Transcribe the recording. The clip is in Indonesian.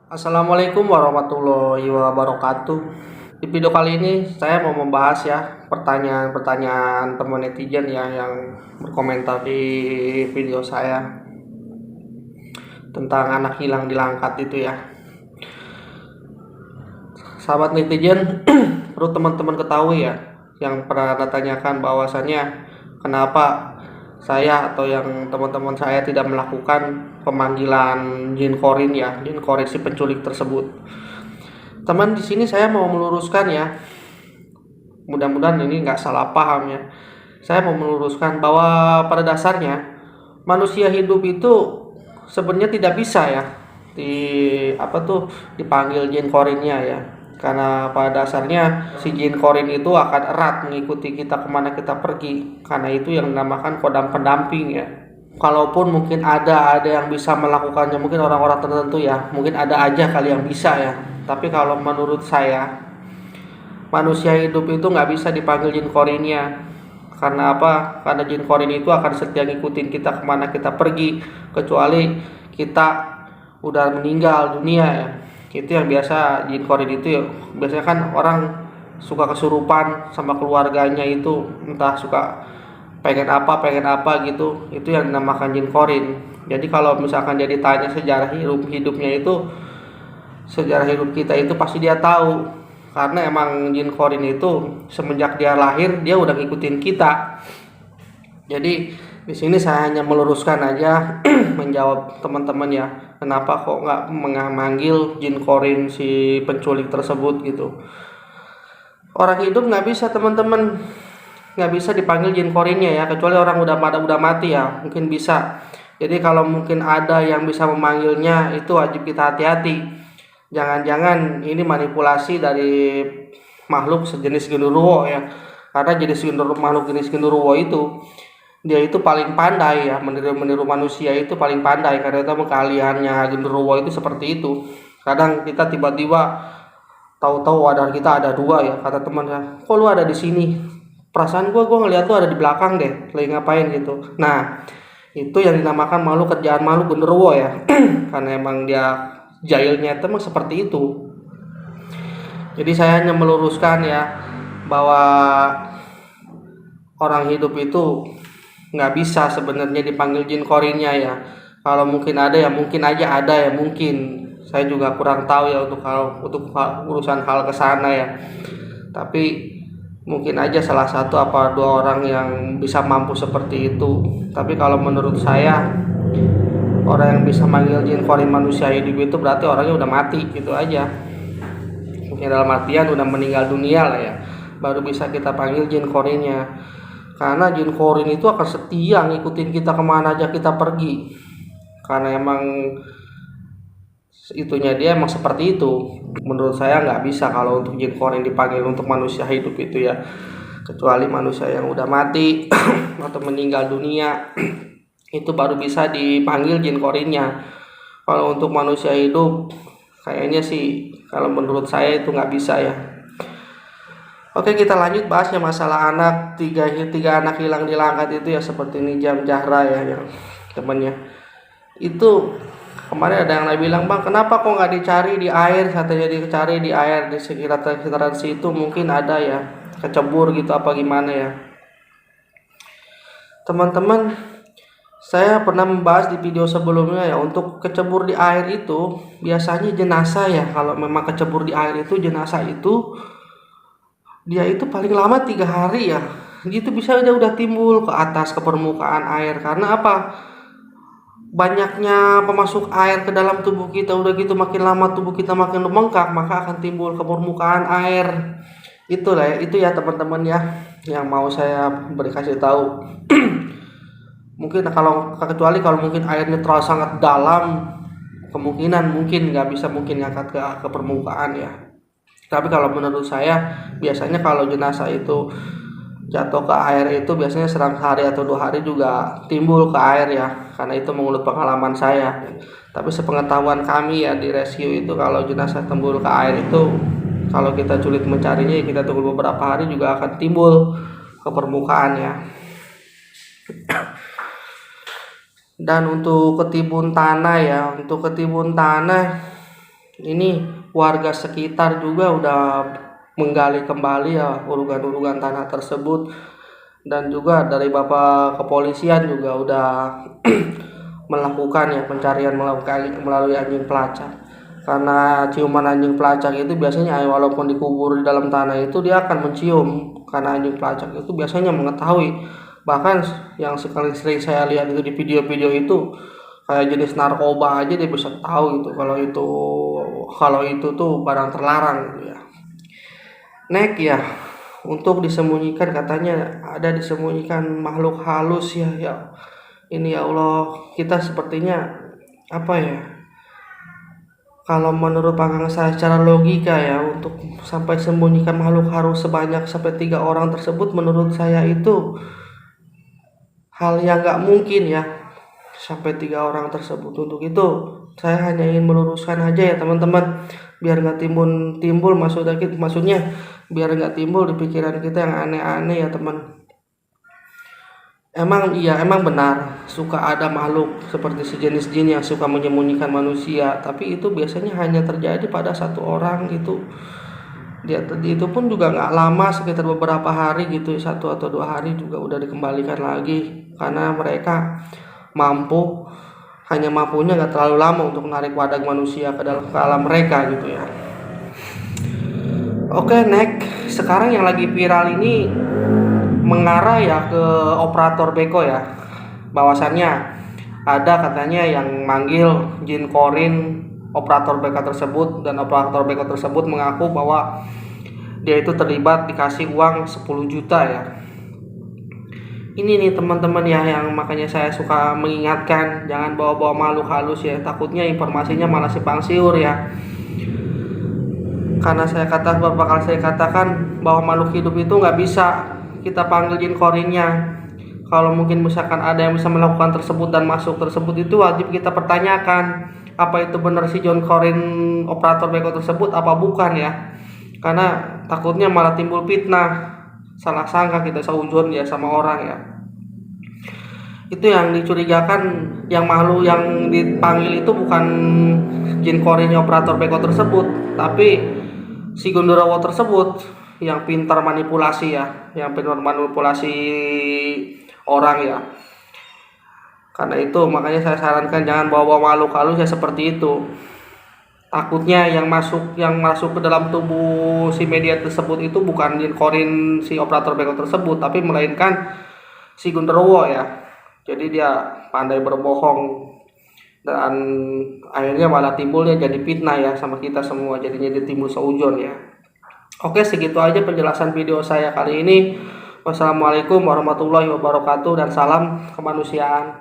Assalamualaikum warahmatullahi wabarakatuh. Di video kali ini saya mau membahas ya pertanyaan-pertanyaan teman netizen ya yang berkomentar di video saya tentang anak hilang di Langkat itu ya. Sahabat netizen, perlu teman-teman ketahui ya yang pernah Anda tanyakan bahwasannya kenapa saya atau yang teman-teman saya tidak melakukan pemanggilan Jin Korin ya, Jin Korin si penculik tersebut. Teman di sini saya mau meluruskan ya, mudah-mudahan ini nggak salah paham ya. Saya mau meluruskan bahwa pada dasarnya manusia hidup itu sebenarnya tidak bisa ya di dipanggil jin korinnya ya, karena pada dasarnya si jin korin itu akan erat mengikuti kita kemana kita pergi, karena itu yang dinamakan kodam pendamping ya. Kalaupun mungkin ada yang bisa melakukannya, mungkin orang-orang tertentu ya, mungkin ada aja kali yang bisa ya. Tapi kalau menurut saya manusia hidup itu nggak bisa dipanggil jin korinnya. Karena apa? Karena jin korin itu akan setia ngikutin kita kemana kita pergi, kecuali kita udah meninggal dunia ya. Itu yang biasa jin korin itu ya. Biasanya kan orang suka kesurupan sama keluarganya itu, entah suka pengen apa gitu, itu yang dinamakan jin korin. Jadi kalau misalkan dia ditanya sejarah hidupnya itu, sejarah hidup kita itu pasti dia tahu, karena emang jin korin itu semenjak dia lahir dia udah ngikutin kita. Jadi di sini saya hanya meluruskan aja menjawab teman-teman ya, kenapa kok nggak memanggil jin korin si penculik tersebut gitu. Orang hidup nggak bisa teman-teman, nggak bisa dipanggil jin korinnya ya, kecuali orang udah mati ya mungkin bisa. Jadi kalau mungkin ada yang bisa memanggilnya, itu wajib kita hati-hati. Jangan-jangan ini manipulasi dari makhluk sejenis genderuwo ya, karena makhluk jenis genderuwo itu dia itu paling pandai ya, meniru manusia itu paling pandai, karena itu keahliannya genderuwo itu seperti itu. Kadang kita tiba-tiba tahu-tahu ada kita ada dua ya, kata temannya, kok lu ada di sini, perasaan gue ngeliat tuh ada di belakang deh, lagi ngapain gitu. Nah itu yang dinamakan makhluk kerjaan makhluk genderuwo ya karena emang dia jahilnya itu emang seperti itu. Jadi saya hanya meluruskan ya, bahwa orang hidup itu nggak bisa sebenarnya dipanggil jin korinnya ya. Kalau mungkin ada ya mungkin aja ada ya mungkin, saya juga kurang tahu ya untuk urusan hal kesana ya. Tapi mungkin aja salah satu apa dua orang yang bisa mampu seperti itu. Tapi kalau menurut saya, orang yang bisa manggil jin korin manusia hidup itu berarti orangnya udah mati gitu aja. Mungkin dalam artian udah meninggal dunia lah ya, baru bisa kita panggil jin korinnya. Karena jin korin itu akan setia ngikutin kita kemana aja kita pergi, karena emang itunya dia emang seperti itu. Menurut saya nggak bisa kalau untuk jin korin dipanggil untuk manusia hidup itu ya, kecuali manusia yang udah mati atau meninggal dunia itu baru bisa dipanggil jin korinnya. Kalau untuk manusia hidup kayaknya sih kalau menurut saya itu nggak bisa ya. Oke, kita lanjut bahasnya masalah tiga anak hilang di Langkat itu ya, seperti Nijam Zahra ya yang temannya itu. Kemarin ada yang bilang, bang kenapa kok nggak dicari di air, katanya dicari di air di sekitaran situ mungkin ada ya, kecebur gitu apa gimana ya. Teman-teman, saya pernah membahas di video sebelumnya ya, untuk kecebur di air itu biasanya jenazah ya, kalau memang kecebur di air itu jenazah itu dia itu paling lama 3 hari ya, gitu bisa udah timbul ke atas ke permukaan air. Karena apa? Banyaknya pemasuk air ke dalam tubuh kita, udah gitu makin lama tubuh kita makin membengkak, maka akan timbul ke permukaan air. Itulah ya, itu ya teman-teman ya yang mau saya kasih tahu. Mungkin kecuali kalau mungkin airnya terlalu sangat dalam, kemungkinan mungkin nggak bisa mungkin ngangkat ke permukaan ya. Tapi kalau menurut saya biasanya kalau jenazah itu jatuh ke air itu biasanya serang sehari atau 2 hari juga timbul ke air ya, karena itu menurut pengalaman saya. Tapi sepengetahuan kami ya di rescue itu, kalau jenazah timbul ke air itu, kalau kita sulit mencarinya ya kita tunggu beberapa hari juga akan timbul ke permukaan ya. Dan untuk ketimbun tanah ya, untuk ketimbun tanah Ini warga sekitar juga udah menggali kembali ya urugan-urugan tanah tersebut, dan juga dari Bapak kepolisian juga udah melakukan ya pencarian melalui anjing pelacak. Karena ciuman anjing pelacak itu biasanya walaupun dikubur di dalam tanah itu dia akan mencium, karena anjing pelacak itu biasanya mengetahui. Bahkan yang sering saya lihat itu di video-video itu kayak jenis narkoba aja dia bisa tahu gitu kalau itu tuh barang terlarang gitu ya. Next ya, untuk disembunyikan katanya ada disembunyikan makhluk halus ya. Ya ini ya Allah, kita sepertinya apa ya, kalau menurut pandangan saya secara logika ya, untuk sampai sembunyikan makhluk halus sebanyak sampai 3 orang tersebut, menurut saya itu hal yang nggak mungkin ya, sampai 3 orang tersebut. Untuk itu saya hanya ingin meluruskan aja ya teman-teman, biar nggak timbul maksudnya biar nggak timbul di pikiran kita yang aneh-aneh ya teman. Emang benar suka ada makhluk seperti sejenis jin yang suka menyembunyikan manusia, tapi itu biasanya hanya terjadi pada 1 orang gitu. Itu pun juga nggak lama, sekitar beberapa hari gitu, 1 atau 2 hari juga udah dikembalikan lagi, karena mereka mampunya nggak terlalu lama untuk menarik wadah manusia ke alam mereka gitu ya. Oke, next. Sekarang yang lagi viral ini mengarah ya ke operator beko ya. Bahwasannya ada katanya yang manggil jin korin operator beko tersebut, dan operator beko tersebut mengaku bahwa dia itu terlibat dikasih uang 10 juta ya. Ini nih teman-teman ya, yang makanya saya suka mengingatkan jangan bawa-bawa makhluk halus ya, takutnya informasinya malah simpang siur ya. Karena beberapa kali saya katakan bahwa makhluk hidup itu nggak bisa kita panggil jin korinnya. Kalau mungkin misalkan ada yang bisa melakukan tersebut dan masuk tersebut, itu wajib kita pertanyakan apa itu benar si John Korin operator beko tersebut apa bukan ya. Karena takutnya malah timbul fitnah, salah sangka kita seujun ya sama orang ya. Itu yang dicurigakan, yang makhluk yang dipanggil itu bukan jin korinnya operator beko tersebut, tapi si Gundurawo tersebut yang pintar manipulasi ya, yang pintar manipulasi orang ya. Karena itu makanya saya sarankan jangan bawa makhluk halus ya seperti itu. Takutnya yang masuk ke dalam tubuh si media tersebut itu bukan jin korin si operator beko tersebut, tapi melainkan si Gundurawo ya. Jadi dia pandai berbohong, dan akhirnya malah timbulnya jadi fitnah ya sama kita semua, jadinya dia timbul seujon ya. Oke, segitu aja penjelasan video saya kali ini. Wassalamualaikum warahmatullahi wabarakatuh, dan salam kemanusiaan.